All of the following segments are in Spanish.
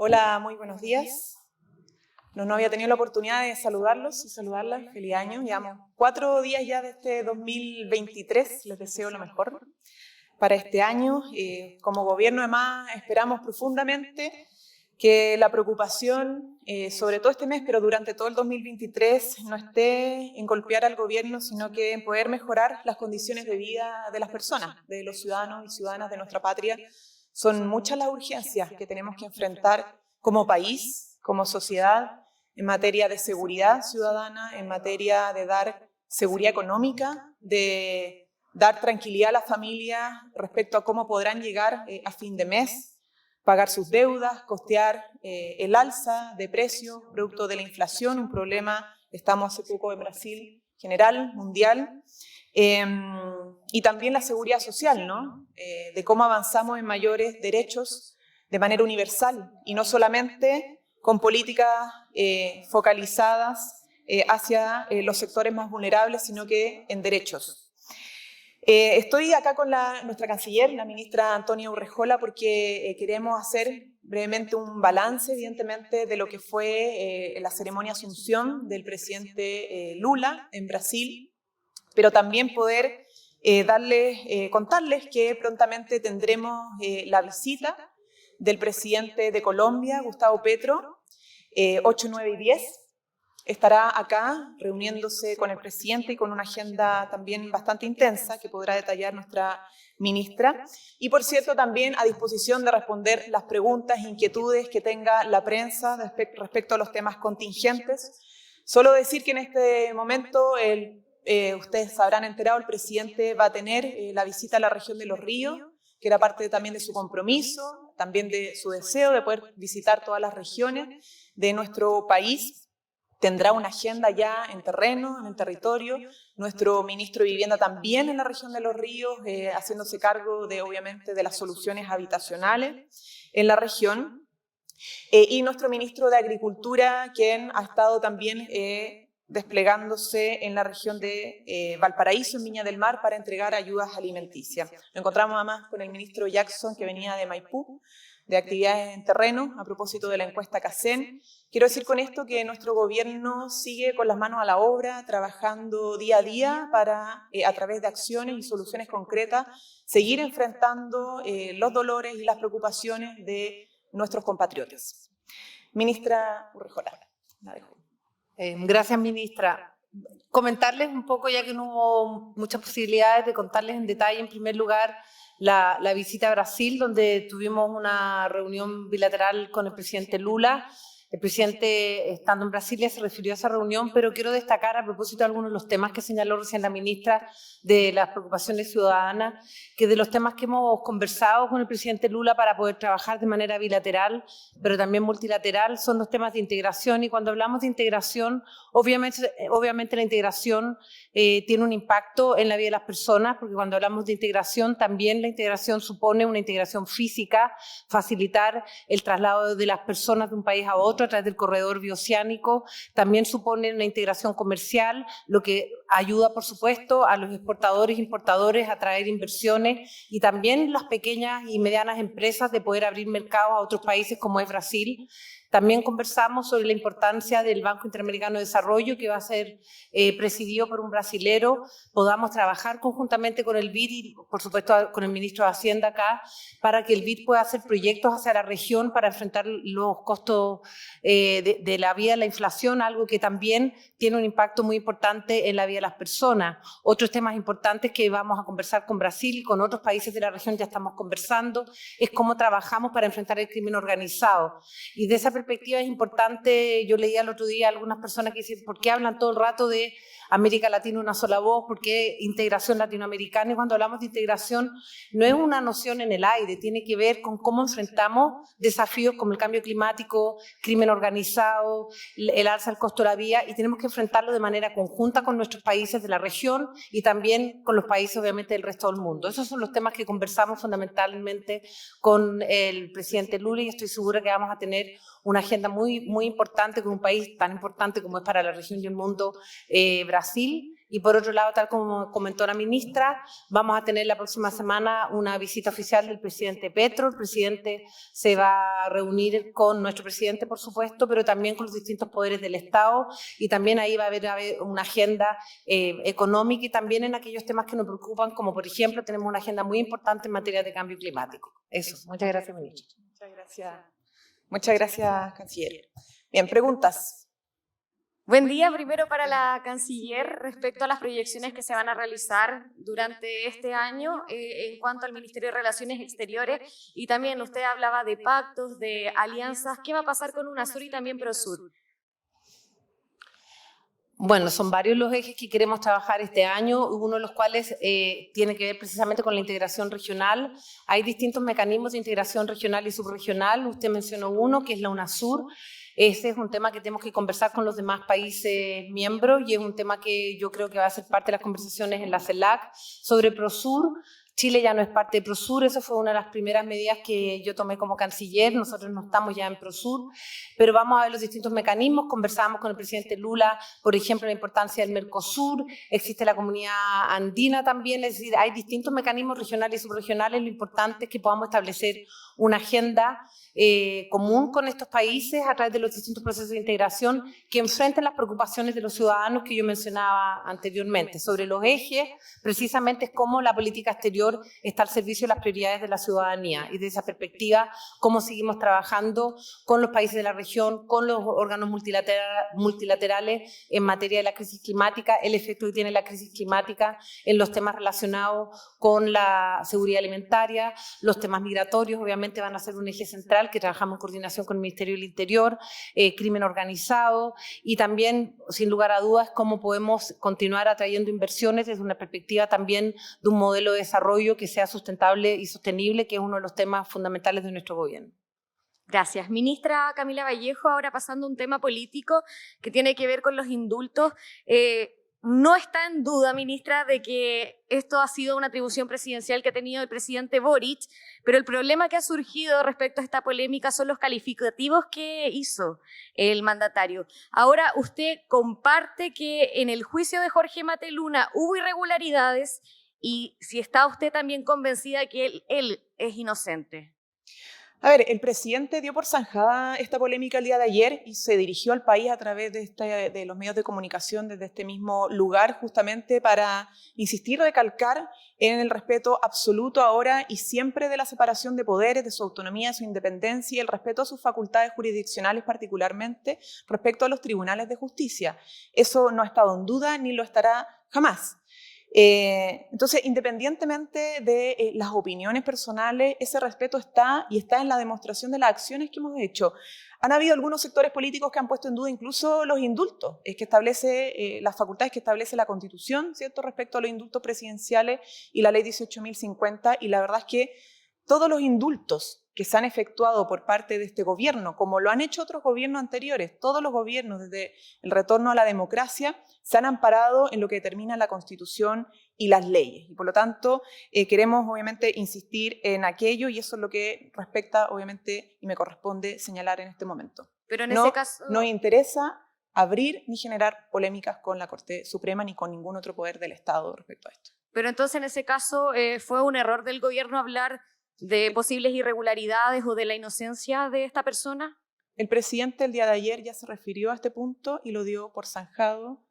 Hola, muy buenos días. No había tenido la oportunidad de saludarlos y saludarlas. Feliz año. Llevamos 4 días ya de este 2023. Les deseo lo mejor para este año. Como gobierno, además, esperamos profundamente que la preocupación, sobre todo este mes, pero durante todo el 2023, no esté en golpear al gobierno, sino que en poder mejorar las condiciones de vida de las personas, de los ciudadanos y ciudadanas de nuestra patria. Son muchas las urgencias que tenemos que enfrentar como país, como sociedad, en materia de seguridad ciudadana, en materia de dar seguridad económica, de dar tranquilidad a las familias respecto a cómo podrán llegar a fin de mes, pagar sus deudas, costear el alza de precios producto de la inflación, un problema, estamos hace poco en Brasil, general, mundial, y también la seguridad social, ¿no? De cómo avanzamos en mayores derechos de manera universal y no solamente con políticas focalizadas hacia los sectores más vulnerables, sino que en derechos. Estoy acá con nuestra canciller, la ministra Antonia Urrejola, porque queremos hacer brevemente un balance, evidentemente, de lo que fue la ceremonia de asunción del presidente Lula en Brasil, pero también poder contarles que prontamente tendremos la visita del presidente de Colombia, Gustavo Petro, 8, 9 y 10. Estará acá reuniéndose con el presidente y con una agenda también bastante intensa que podrá detallar nuestra ministra. Y, por cierto, también a disposición de responder las preguntas e inquietudes que tenga la prensa respecto a los temas contingentes. Solo decir que en este momento, ustedes se habrán enterado, el presidente va a tener la visita a la región de Los Ríos, que era parte también de su compromiso, también de su deseo de poder visitar todas las regiones de nuestro país. Tendrá una agenda ya en terreno, en el territorio. Nuestro ministro de Vivienda también en la región de Los Ríos, haciéndose cargo de, obviamente, de las soluciones habitacionales en la región. Y nuestro ministro de Agricultura, quien ha estado también desplegándose en la región de Valparaíso, en Viña del Mar, para entregar ayudas alimenticias. Lo encontramos además con el ministro Jackson, que venía de Maipú, de actividades en terreno, a propósito de la encuesta CACEN. Quiero decir con esto que nuestro gobierno sigue con las manos a la obra, trabajando día a día para, a través de acciones y soluciones concretas, seguir enfrentando los dolores y las preocupaciones de nuestros compatriotas. Ministra Urrejola, la dejo. Gracias, ministra. Comentarles un poco, ya que no hubo muchas posibilidades de contarles en detalle, en primer lugar, la visita a Brasil, donde tuvimos una reunión bilateral con el presidente Lula. El presidente, estando en Brasilia, se refirió a esa reunión, pero quiero destacar, a propósito de algunos de los temas que señaló recién la ministra, de las preocupaciones ciudadanas, que de los temas que hemos conversado con el presidente Lula para poder trabajar de manera bilateral, pero también multilateral, son los temas de integración. Y cuando hablamos de integración, obviamente la integración tiene un impacto en la vida de las personas, porque cuando hablamos de integración, también la integración supone una integración física, facilitar el traslado de las personas de un país a otro a través del corredor bioceánico, también supone una integración comercial, lo que ayuda, por supuesto, a los exportadores e importadores a traer inversiones, y también las pequeñas y medianas empresas de poder abrir mercados a otros países como es Brasil. También conversamos sobre la importancia del Banco Interamericano de Desarrollo, que va a ser presidido por un brasilero. Podamos trabajar conjuntamente con el BID y, por supuesto, con el ministro de Hacienda acá, para que el BID pueda hacer proyectos hacia la región para enfrentar los costos de la vida de la inflación, algo que también tiene un impacto muy importante en la vida de las personas. Otros temas importantes que vamos a conversar con Brasil y con otros países de la región, ya estamos conversando, es cómo trabajamos para enfrentar el crimen organizado. Y de esa perspectiva es importante, yo leía el otro día a algunas personas que dicen, ¿por qué hablan todo el rato de América Latina una sola voz? ¿Por qué integración latinoamericana? Y cuando hablamos de integración no es una noción en el aire, tiene que ver con cómo enfrentamos desafíos como el cambio climático, crimen organizado, el alza del costo de la vida, y tenemos que enfrentarlo de manera conjunta con nuestros países de la región y también con los países, obviamente, del resto del mundo. Esos son los temas que conversamos fundamentalmente con el presidente Lula, y estoy segura que vamos a tener una agenda muy, muy importante con un país tan importante como es para la región y el mundo, Brasil, Y por otro lado, tal como comentó la ministra, vamos a tener la próxima semana una visita oficial del presidente Petro. El presidente se va a reunir con nuestro presidente, por supuesto, pero también con los distintos poderes del Estado, y también ahí va a haber una agenda económica y también en aquellos temas que nos preocupan, como por ejemplo tenemos una agenda muy importante en materia de cambio climático. Eso, muchas gracias, ministra. Muchas gracias, canciller. Bien, preguntas. Buen día, primero para la canciller, respecto a las proyecciones que se van a realizar durante este año en cuanto al Ministerio de Relaciones Exteriores, y también usted hablaba de pactos, de alianzas. ¿Qué va a pasar con UNASUR y también PROSUR? Bueno, son varios los ejes que queremos trabajar este año, uno de los cuales tiene que ver precisamente con la integración regional. Hay distintos mecanismos de integración regional y subregional. Usted mencionó uno, que es la UNASUR. Ese es un tema que tenemos que conversar con los demás países miembros y es un tema que yo creo que va a ser parte de las conversaciones en la CELAC. Sobre PROSUR, Chile ya no es parte de PROSUR, eso fue una de las primeras medidas que yo tomé como canciller. Nosotros no estamos ya en PROSUR, pero vamos a ver los distintos mecanismos. Conversamos con el presidente Lula, por ejemplo, la importancia del Mercosur, existe la comunidad andina también, es decir, hay distintos mecanismos regionales y subregionales. Lo importante es que podamos establecer una agenda común con estos países a través de los distintos procesos de integración que enfrenten las preocupaciones de los ciudadanos que yo mencionaba anteriormente. Sobre los ejes, precisamente es cómo la política exterior está al servicio de las prioridades de la ciudadanía, y desde esa perspectiva, cómo seguimos trabajando con los países de la región, con los órganos multilaterales en materia de la crisis climática, el efecto que tiene la crisis climática en los temas relacionados con la seguridad alimentaria, los temas migratorios obviamente van a ser un eje central que trabajamos en coordinación con el Ministerio del Interior, crimen organizado, y también, sin lugar a dudas, cómo podemos continuar atrayendo inversiones desde una perspectiva también de un modelo de desarrollo que sea sustentable y sostenible, que es uno de los temas fundamentales de nuestro gobierno. Gracias. Ministra Camila Vallejo, ahora pasando a un tema político que tiene que ver con los indultos. No está en duda, ministra, de que esto ha sido una atribución presidencial que ha tenido el presidente Boric, pero el problema que ha surgido respecto a esta polémica son los calificativos que hizo el mandatario. Ahora, usted comparte que en el juicio de Jorge Mateluna hubo irregularidades, y si está usted también convencida de que él es inocente. A ver, el presidente dio por zanjada esta polémica el día de ayer y se dirigió al país a través de los medios de comunicación desde este mismo lugar, justamente para insistir, recalcar en el respeto absoluto ahora y siempre de la separación de poderes, de su autonomía, de su independencia y el respeto a sus facultades jurisdiccionales, particularmente respecto a los tribunales de justicia. Eso no ha estado en duda ni lo estará jamás. Entonces, independientemente de las opiniones personales, ese respeto está y está en la demostración de las acciones que hemos hecho. Han habido algunos sectores políticos que han puesto en duda incluso los indultos, que establece las facultades que establece la Constitución, ¿cierto?, respecto a los indultos presidenciales y la Ley 18.050, y la verdad es que todos los indultos que se han efectuado por parte de este gobierno, como lo han hecho otros gobiernos anteriores, todos los gobiernos desde el retorno a la democracia, se han amparado en lo que determina la Constitución y las leyes. Y por lo tanto, queremos obviamente insistir en aquello, y eso es lo que respecta obviamente y me corresponde señalar en este momento. Pero en ese caso no interesa abrir ni generar polémicas con la Corte Suprema ni con ningún otro poder del Estado respecto a esto. Pero entonces en ese caso fue un error del gobierno hablar de posibles irregularidades o de la inocencia de esta persona. El presidente el día de ayer ya se refirió a este punto y lo dio por zanjado.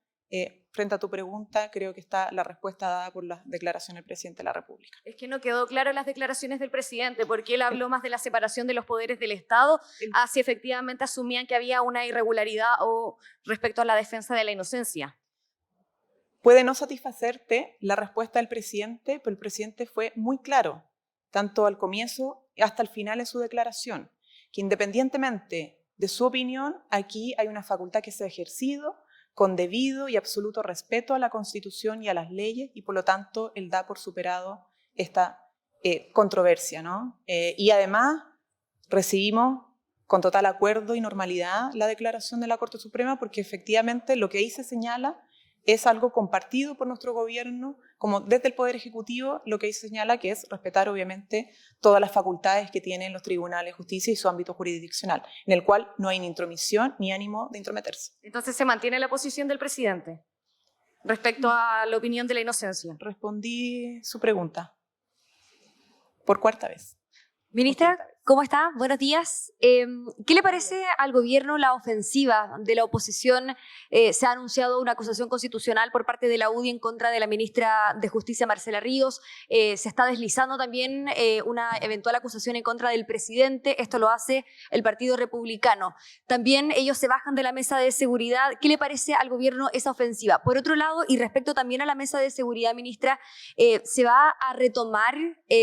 Frente a tu pregunta, creo que está la respuesta dada por la declaración del presidente de la República. Es que no quedó claro en las declaraciones del presidente, porque él habló más de la separación de los poderes del Estado, si efectivamente asumían que había una irregularidad o respecto a la defensa de la inocencia. Puede no satisfacerte la respuesta del presidente, pero el presidente fue muy claro, tanto al comienzo hasta el final de su declaración, que independientemente de su opinión, aquí hay una facultad que se ha ejercido con debido y absoluto respeto a la Constitución y a las leyes, y por lo tanto él da por superado esta controversia, ¿no? Y además recibimos con total acuerdo y normalidad la declaración de la Corte Suprema, porque efectivamente lo que ahí se señala es algo compartido por nuestro gobierno, como desde el Poder Ejecutivo, lo que ahí se señala que es respetar obviamente todas las facultades que tienen los tribunales de justicia y su ámbito jurisdiccional, en el cual no hay ni intromisión ni ánimo de intrometerse. Entonces, ¿se mantiene la posición del presidente? respecto a la opinión de la inocencia. Respondí su pregunta por cuarta vez. Ministra, ¿cómo está? Buenos días. ¿Qué le parece al gobierno la ofensiva de la oposición? Se ha anunciado una acusación constitucional por parte de la UDI en contra de la ministra de Justicia, Marcela Ríos. Se está deslizando también una eventual acusación en contra del presidente. Esto lo hace el Partido Republicano. También ellos se bajan de la mesa de seguridad. ¿Qué le parece al gobierno esa ofensiva? Por otro lado, y respecto también a la mesa de seguridad, ministra, ¿se va a retomar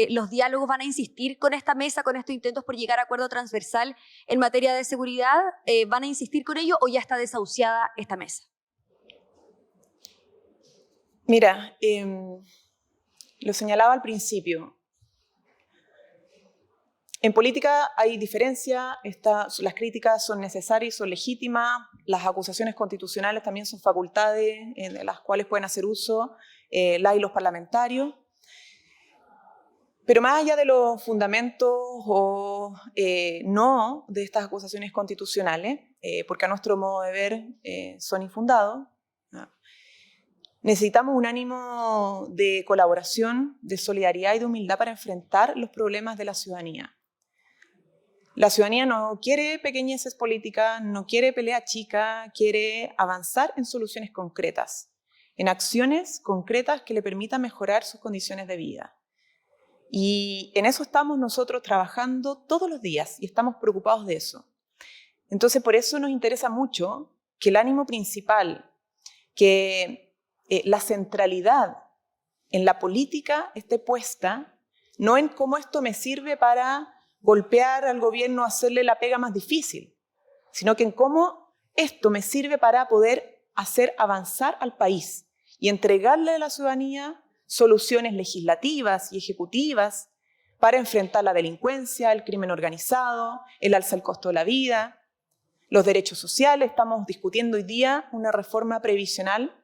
los diálogos? ¿Van a insistir con esta mesa, con estos intentos por llegar a acuerdo transversal en materia de seguridad? ¿Van a insistir con ello o ya está desahuciada esta mesa? Mira, lo señalaba al principio. En política hay diferencia, las críticas son necesarias y son legítimas, las acusaciones constitucionales también son facultades de las cuales pueden hacer uso las y los parlamentarios. Pero más allá de los fundamentos o no de estas acusaciones constitucionales, porque a nuestro modo de ver son infundados, ¿no? Necesitamos un ánimo de colaboración, de solidaridad y de humildad para enfrentar los problemas de la ciudadanía. La ciudadanía no quiere pequeñeces políticas, no quiere pelea chica, quiere avanzar en soluciones concretas, en acciones concretas que le permitan mejorar sus condiciones de vida. Y en eso estamos nosotros trabajando todos los días y estamos preocupados de eso. Entonces, por eso nos interesa mucho que el ánimo principal, que la centralidad en la política esté puesta, no en cómo esto me sirve para golpear al gobierno, hacerle la pega más difícil, sino que en cómo esto me sirve para poder hacer avanzar al país y entregarle a la ciudadanía soluciones legislativas y ejecutivas para enfrentar la delincuencia, el crimen organizado, el alza del costo de la vida, los derechos sociales. Estamos discutiendo hoy día una reforma previsional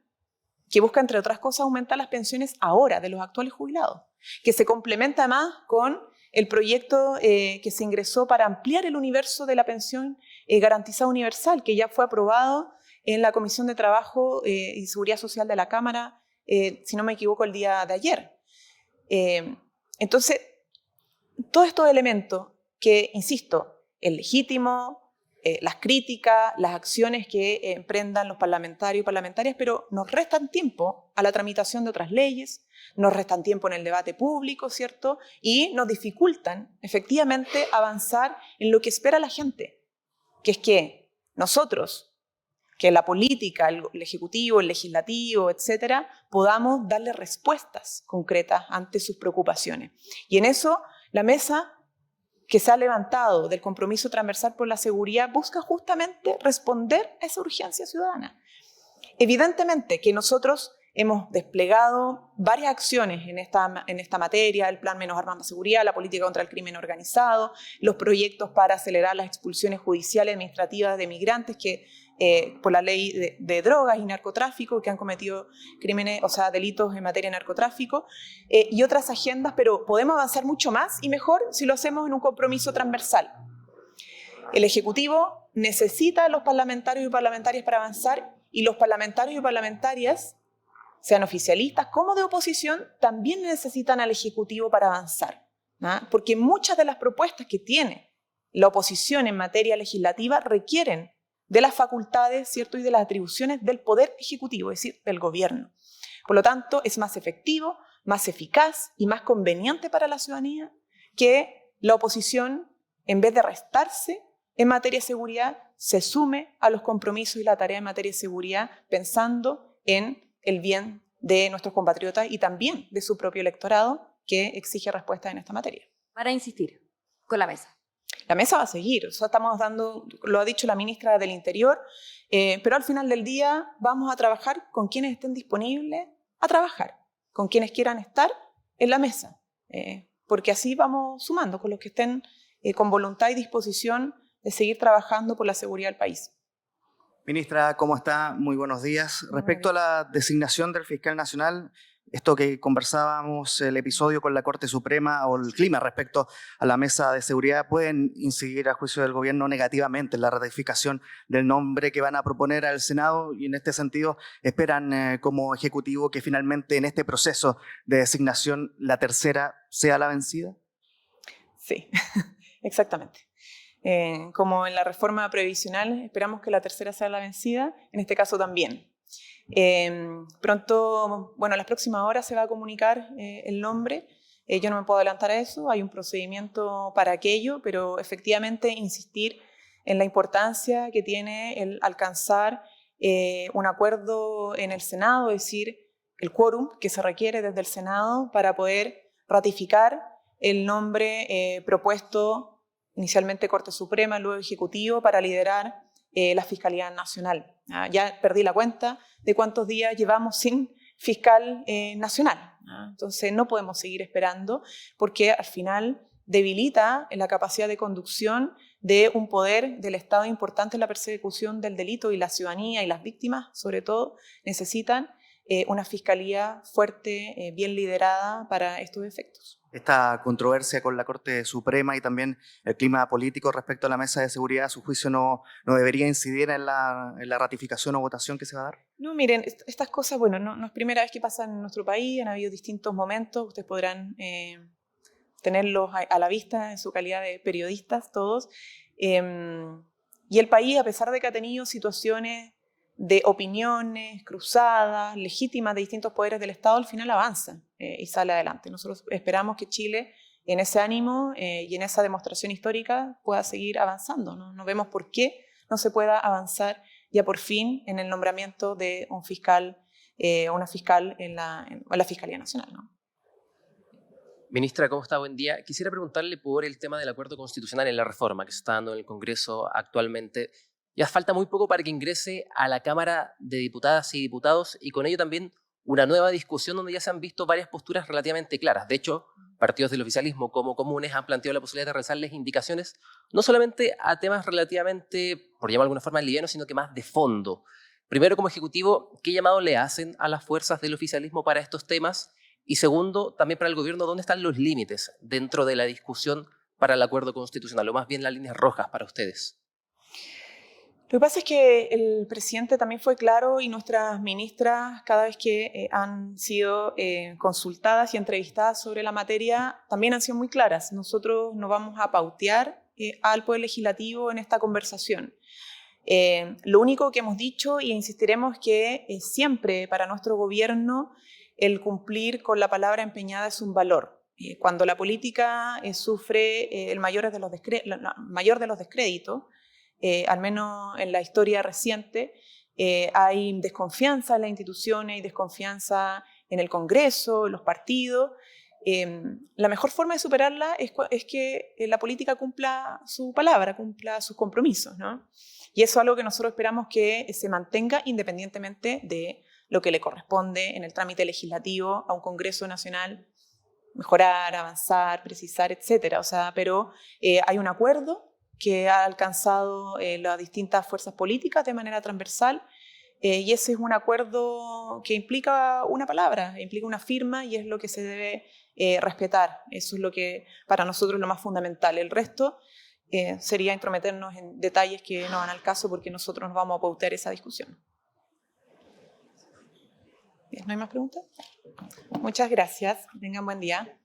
que busca, entre otras cosas, aumentar las pensiones ahora de los actuales jubilados, que se complementa además con el proyecto que se ingresó para ampliar el universo de la pensión garantizada universal, que ya fue aprobado en la Comisión de Trabajo y Seguridad Social de la Cámara, si no me equivoco, el día de ayer. Entonces, todos estos elementos que, insisto, es legítimo, las críticas, las acciones que emprendan los parlamentarios y parlamentarias, pero nos restan tiempo a la tramitación de otras leyes, nos restan tiempo en el debate público, ¿cierto? Y nos dificultan efectivamente avanzar en lo que espera la gente, que es que nosotros, que la política, el ejecutivo, el legislativo, etcétera, podamos darle respuestas concretas ante sus preocupaciones. Y en eso, la mesa que se ha levantado del compromiso transversal por la seguridad busca justamente responder a esa urgencia ciudadana. Evidentemente que nosotros hemos desplegado varias acciones en esta materia, el plan Menos Armas, Más Seguridad, la política contra el crimen organizado, los proyectos para acelerar las expulsiones judiciales y administrativas de migrantes que por la ley de drogas y narcotráfico, que han cometido crímenes, o sea, delitos en materia de narcotráfico, y otras agendas, pero podemos avanzar mucho más y mejor si lo hacemos en un compromiso transversal. El Ejecutivo necesita a los parlamentarios y parlamentarias para avanzar, y los parlamentarios y parlamentarias, sean oficialistas como de oposición, también necesitan al Ejecutivo para avanzar, ¿no? Porque muchas de las propuestas que tiene la oposición en materia legislativa requieren de las facultades, ¿cierto?, y de las atribuciones del Poder Ejecutivo, es decir, del gobierno. Por lo tanto, es más efectivo, más eficaz y más conveniente para la ciudadanía que la oposición, en vez de restarse en materia de seguridad, se sume a los compromisos y la tarea en materia de seguridad pensando en el bien de nuestros compatriotas y también de su propio electorado que exige respuestas en esta materia. Para insistir con la mesa. La mesa va a seguir, o sea, estamos dando, lo ha dicho la ministra del Interior, pero al final del día vamos a trabajar con quienes estén disponibles a trabajar, con quienes quieran estar en la mesa, porque así vamos sumando con los que estén con voluntad y disposición de seguir trabajando por la seguridad del país. Ministra, ¿cómo está? Muy buenos días. Respecto a la designación del fiscal nacional, esto que conversábamos, el episodio con la Corte Suprema o el clima respecto a la mesa de seguridad, pueden incidir a juicio del gobierno negativamente en la ratificación del nombre que van a proponer al Senado, y en este sentido esperan como Ejecutivo que finalmente en este proceso de designación la tercera sea la vencida? Sí, exactamente. Como en la reforma previsional, esperamos que la tercera sea la vencida, en este caso también. Pronto, bueno, en las próximas horas se va a comunicar el nombre. Yo no me puedo adelantar a eso, hay un procedimiento para aquello, pero efectivamente insistir en la importancia que tiene el alcanzar un acuerdo en el Senado, es decir, el quórum que se requiere desde el Senado para poder ratificar el nombre propuesto inicialmente Corte Suprema, luego Ejecutivo, para liderar la Fiscalía Nacional. Ya perdí la cuenta de cuántos días llevamos sin fiscal nacional. Entonces no podemos seguir esperando porque al final debilita la capacidad de conducción de un poder del Estado importante en la persecución del delito, y la ciudadanía y las víctimas, sobre todo, necesitan una fiscalía fuerte, bien liderada para estos efectos. Esta controversia con la Corte Suprema y también el clima político respecto a la mesa de seguridad, a su juicio, no debería incidir en la ratificación o votación que se va a dar. No, miren, estas cosas, bueno, no es primera vez que pasan en nuestro país, han habido distintos momentos, ustedes podrán tenerlos a la vista en su calidad de periodistas todos, y el país, a pesar de que ha tenido situaciones de opiniones cruzadas, legítimas de distintos poderes del Estado, al final avanza y sale adelante. Nosotros esperamos que Chile, en ese ánimo y en esa demostración histórica, pueda seguir avanzando. No vemos por qué no se pueda avanzar ya por fin en el nombramiento de un fiscal o una fiscal en la Fiscalía Nacional, ¿no? Ministra, ¿cómo está? Buen día. Quisiera preguntarle por el tema del acuerdo constitucional en la reforma que se está dando en el Congreso actualmente. Ya falta muy poco para que ingrese a la Cámara de Diputadas y Diputados, y con ello también una nueva discusión donde ya se han visto varias posturas relativamente claras. De hecho, partidos del oficialismo como comunes han planteado la posibilidad de realizarles indicaciones no solamente a temas relativamente, por llamarlo de alguna forma, livianos, sino que más de fondo. Primero, como Ejecutivo, ¿qué llamado le hacen a las fuerzas del oficialismo para estos temas? Y segundo, también para el gobierno, ¿dónde están los límites dentro de la discusión para el acuerdo constitucional, o más bien las líneas rojas para ustedes? Lo que pasa es que el presidente también fue claro, y nuestras ministras, cada vez que han sido consultadas y entrevistadas sobre la materia, también han sido muy claras. Nosotros no vamos a pautear al Poder Legislativo en esta conversación. Lo único que hemos dicho e insistiremos es que siempre para nuestro gobierno el cumplir con la palabra empeñada es un valor. Cuando la política sufre el mayor de los descréditos, al menos en la historia reciente, hay desconfianza en las instituciones, hay desconfianza en el Congreso, en los partidos. La mejor forma de superarla es que la política cumpla su palabra, cumpla sus compromisos, ¿no? Y eso es algo que nosotros esperamos que se mantenga independientemente de lo que le corresponde en el trámite legislativo a un Congreso Nacional, mejorar, avanzar, precisar, etcétera. O sea, pero hay un acuerdo que ha alcanzado las distintas fuerzas políticas de manera transversal, y ese es un acuerdo que implica una palabra, implica una firma, y es lo que se debe respetar. Eso es lo que para nosotros es lo más fundamental. El resto sería intrometernos en detalles que no van al caso, porque nosotros nos vamos a pautear esa discusión. Bien, ¿no hay más preguntas? Muchas gracias. Tengan buen día.